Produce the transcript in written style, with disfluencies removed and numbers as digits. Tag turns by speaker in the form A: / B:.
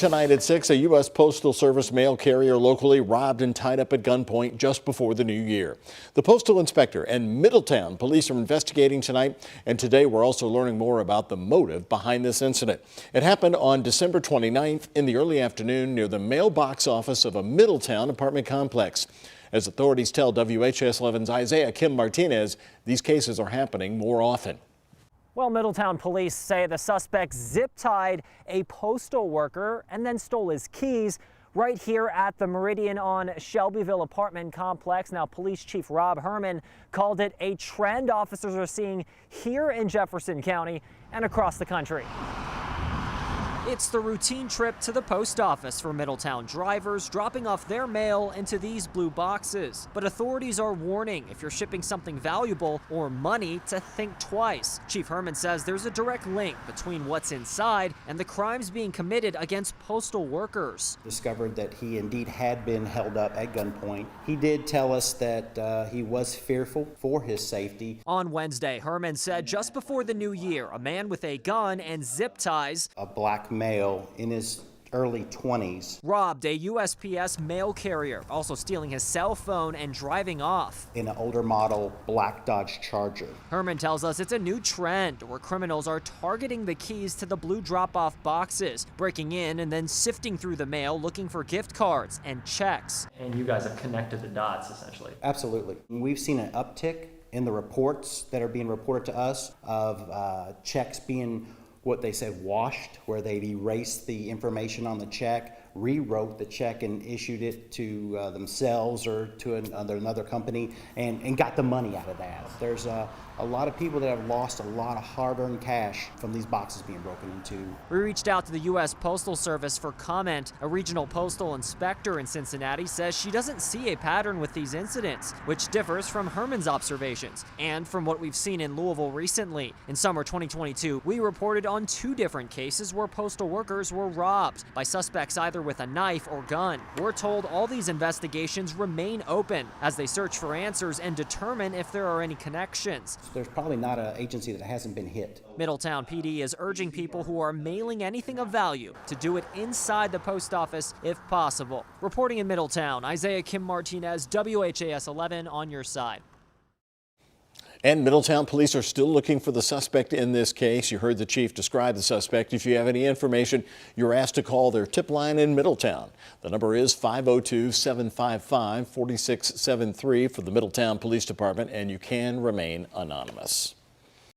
A: Tonight at 6, a U.S. Postal Service mail carrier locally robbed and tied up at gunpoint just before the new year. The postal inspector and Middletown police are investigating tonight, and today we're also learning more about the motive behind this incident. It happened on December 29th in the early afternoon near the mailbox office of a Middletown apartment complex. As authorities tell WHS 11's Isaiah Kim Martinez, these cases are happening more often.
B: Well, Middletown police say the suspect zip-tied a postal worker and then stole his keys right here at the Meridian on Shelbyville apartment complex. Now, Police Chief Rob Herman called it a trend officers are seeing here in Jefferson County and across the country. It's the routine trip to the post office for Middletown drivers, dropping off their mail into these blue boxes. But authorities are warning if you're shipping something valuable or money to think twice. Chief Herman says there's a direct link between what's inside and the crimes being committed against postal workers.
C: Discovered that he indeed had been held up at gunpoint. He did tell us that he was fearful for his safety.
B: On Wednesday, Herman said just before the new year, a man with a gun and zip ties,
C: a black male in his early 20s,
B: robbed a USPS mail carrier, also stealing his cell phone and driving off
C: in an older model black Dodge Charger.
B: Herman tells us it's a new trend where criminals are targeting the keys to the blue drop-off boxes, breaking in and then sifting through the mail looking for gift cards and checks.
D: And you guys have connected the dots, essentially.
C: Absolutely. We've seen an uptick in the reports that are being reported to us of checks being what they said washed, where they've erased the information on the check, rewrote the check and issued it to themselves or to another company and got the money out of that. There's a lot of people that have lost a lot of hard-earned cash from these boxes being broken into.
B: We reached out to the U.S. Postal Service for comment. A regional postal inspector in Cincinnati says she doesn't see a pattern with these incidents, which differs from Herman's observations and from what we've seen in Louisville recently. In summer 2022, we reported on 2 different cases where postal workers were robbed by suspects either with a knife or gun. We're told all these investigations remain open as they search for answers and determine if there are any connections.
C: There's probably not an agency that hasn't been hit.
B: Middletown PD is urging people who are mailing anything of value to do it inside the post office if possible. Reporting in Middletown, Isaiah Kim Martinez, WHAS 11 on your side.
A: And Middletown police are still looking for the suspect in this case. You heard the chief describe the suspect. If you have any information, you're asked to call their tip line in Middletown. The number is 502-755-4673 for the Middletown Police Department, and you can remain anonymous.